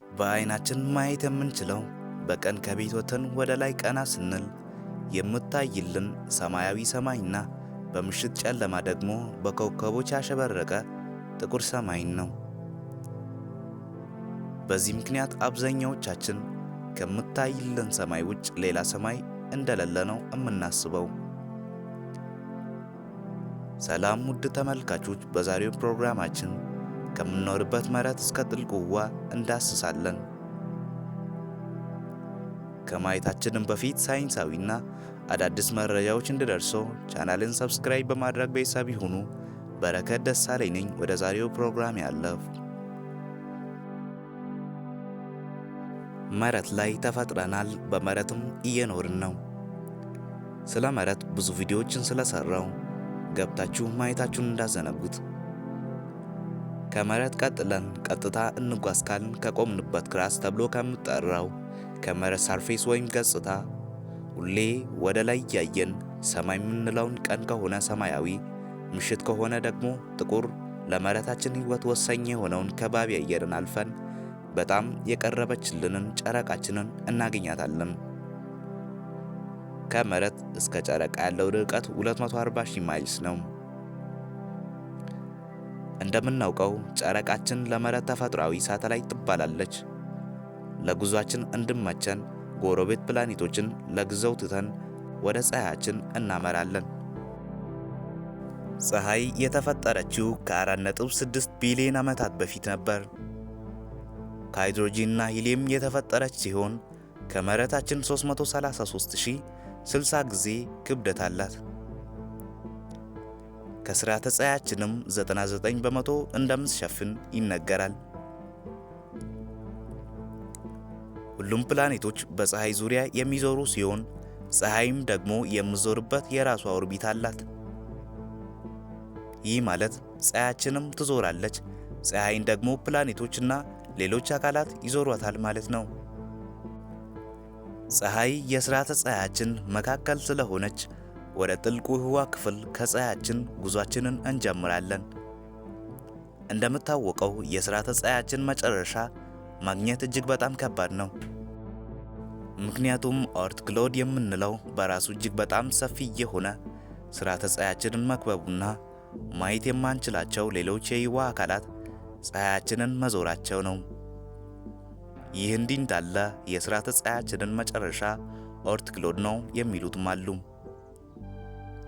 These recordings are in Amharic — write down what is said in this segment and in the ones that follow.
በዓይናችን ማየት የምንችለው በቀን ከቤት ወጥተን ወደ ላይ ቀና ስንል የምታይልን ሰማያዊ ሰማይና በምሽት ጨለማ ደግሞ በኮከቦች ያሸበረቀ ጥቁር ሰማይን ነው። በዚህ ምክንያት አብዛኛዎቻችን ከምታይልን ሰማይ ውጭ ሌላ ሰማይ እንደሌለ ነው የምናስበው። ሰላም ውድ ተመልካቾች፣ በዛሬው ፕሮግራማችን ከምንኖርበት መሬት እስከ ጥልቁ ውሃ እንዳስሳለን። ከማየታችንም በፊት ሳይንሳዊና አዳዲስ መረጃዎች እንዲደርሶ ቻናልን ሰብስክራይብ በማድረግ ቤተሰብ ይሁኑ። በረከት ደሳለኝ ነኝ። ወደ ዛሬው ፕሮግራም ያለፍ መሬት ላይ ተፈጥረናል፣ በመሬትም እየኖርን ነው። ስለ መሬት ብዙ ቪዲዮዎችን ስለሰራው ገብታችሁ ማየታችሁን እንዳዘነጉት። ከመሬት ቀጥለን ቀጥታ እንጓዝ ካልን ከቆምንበት ክራስ ተብሎ ከምጠራው ከመሬት ሰርፌስ ወይም ገጽታ ሁሌ ወደ ላይ እያየን ሰማይ የምንለውን ቀን ከሆነ ሰማያዊ፣ ምሽት ከሆነ ደግሞ ጥቁር ለመሬታችን ሕይወት ወሳኝ የሆነውን ከባቢ አየርን አልፈን በጣም የቀረበችልንን ጨረቃችንን እናገኛታለን። ከመሬት እስከ ጨረቃ ያለው ርቀት 240,000 ማይልስ ነው። እንደምናውቀው ጨረቃችን ለመሬት ተፈጥሯዊ ሳተላይት ትባላለች። ለጉዟችን እንድመቸን ጎረቤት ፕላኔቶችን ለጊዜው ትተን ወደ ፀሐያችን እናመራለን። ፀሐይ የተፈጠረችው ከ4.6 ቢሊዮን ዓመታት በፊት ነበር። ከሃይድሮጂንና ሂሊየም የተፈጠረች ሲሆን ከመሬታችን 333,060 ጊዜ ክብደት አላት። ከስርዓተ ፀሐያችንም 99 በመቶ እንደምትሸፍን ይነገራል። ሁሉም ፕላኔቶች በፀሐይ ዙሪያ የሚዞሩ ሲሆን ፀሐይም ደግሞ የምትዞርበት የራሷ ኦርቢት አላት። ይህ ማለት ፀሐያችንም ትዞራለች፣ ፀሐይን ደግሞ ፕላኔቶችና ሌሎች አካላት ይዞሯታል ማለት ነው። ፀሐይ የስርዓተ ፀሐያችን መካከል ስለሆነች ወደ ጥልቁ ህዋ ክፍል ከፀሐያችን ጉዟችንን እንጀምራለን። እንደምታወቀው የስርዓተ ፀሐያችን መጨረሻ ማግኘት እጅግ በጣም ከባድ ነው። ምክንያቱም ኦርት ክሎድ የምንለው በራሱ እጅግ በጣም ሰፊ የሆነ ስርዓተ ፀሐያችንን መክበቡና ማየት የማንችላቸው ሌሎች የህዋ አካላት ፀሐያችንን መዞራቸው ነው። ይህ እንዲህ እንዳለ የስርዓተ ፀሐያችንን መጨረሻ ኦርት ክሎድ ነው የሚሉትም አሉ።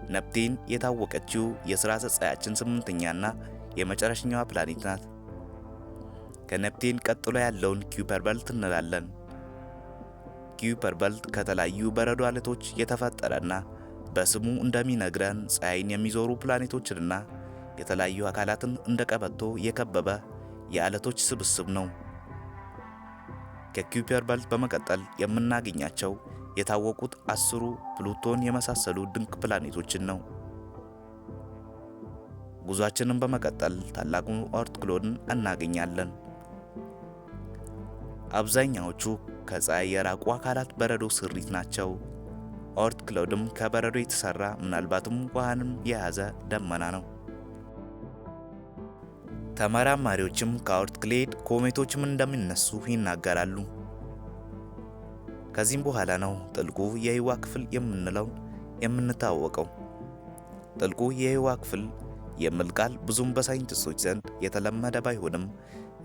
ነፕቲን የታወቀችው የስርዓተ ፀሐያችን 8ኛና የመጨረሻኛዋ ፕላኔት ናት። ከነፕቲን ቀጥሎ ያለውን ኩይፐር ቤልት እንላለን። ኩይፐር ቤልት ከተለያዩ በረዶ አለቶች የተፈጠረና በስሙ እንደሚነግረን ፀሐይን የሚዞሩ ፕላኔቶችንና የተለያዩ አካላትን እንደ ቀበቶ የከበበ የአለቶች ስብስብ ነው። ከኩይፐር ቤልት በመቀጠል የምናገኛቸው የታወቁት 10 ፕሉቶን የመሳሰሉ ድንቅ ፕላኔቶችን ነው። ጉዟችንን በመቀጠል ታላቁን ኦርት ክሎድን እናገኛለን። አብዛኛዎቹ ከፀሐይ የራቁ አካላት በረዶ ስሪት ናቸው። ኦርት ክሎድም ከበረዶ የተሰራ ምናልባትም ውሃንም የያዘ ደመና ነው። ተመራማሪዎችም ከኦርት ክሎድ ኮሜቶችም እንደሚነሱ ይናገራሉ። ከዚህም በኋላ ነው ጥልቁ የህዋ ክፍል የምንለው የምንታወቀው። ጥልቁ የህዋ ክፍል የሚል ቃል ብዙም በሳይንቲስቶች ዘንድ የተለመደ ባይሆንም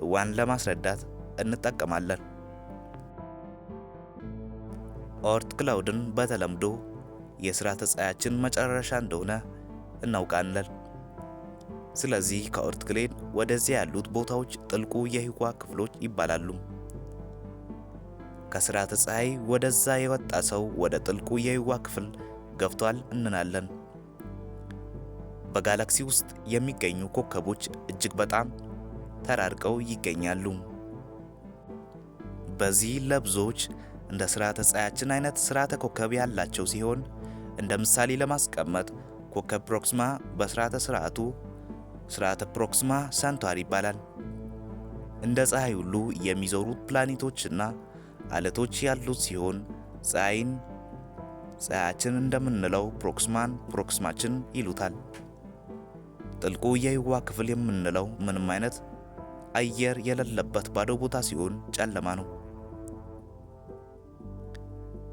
ህዋን ለማስረዳት እንጠቀማለን። ኦርት ክላውድን በተለምዶ የስርዓተ ፀሐያችን መጨረሻ እንደሆነ እናውቃለን። ስለዚህ ከኦርት ክሎድ ወደዚያ ያሉት ቦታዎች ጥልቁ የህዋ ክፍሎች ይባላሉ። ከስርዓተ ፀሐይ ወደዛ የወጣ ሰው ወደ ጥልቁ የህዋ ክፍል ገብቷል እንላለን። በጋላክሲ ውስጥ የሚገኙ ኮከቦች እጅግ በጣም ተራርቀው ይገኛሉ። በዚህ ለብዙዎች እንደ ስርዓተ ፀሐያችን አይነት ስርዓተ ኮከብ ያላቸው ሲሆን እንደ ምሳሌ ለማስቀመጥ ኮከብ ፕሮክሲማ በስርዓተ ስርዓቱ ስርዓተ ፕሮክሲማ ሳንቷሪ ይባላል። እንደ ፀሐይ ሁሉ የሚዞሩት ፕላኔቶችና አለቶች ያሉት ሲሆን ፀሐያችን እንደምንለው ፕሮክሲማችን ይሉታል። ጥልቁ የህዋ ክፍል የምንለው ምንም አይነት አየር የሌለበት ባዶ ቦታ ሲሆን ጨለማ ነው።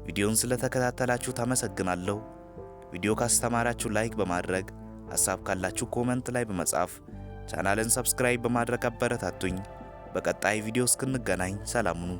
ቪዲዮውን ስለተከታተላችሁ አመሰግናለሁ። ቪዲዮ ካስተማራችሁ ላይክ በማድረግ ሐሳብ ካላችሁ ኮሜንት ላይ በመጻፍ ቻናልን ሰብስክራይብ በማድረግ አበረታቱኝ። በቀጣይ ቪዲዮ እስክንገናኝ ሰላም ሁኑ።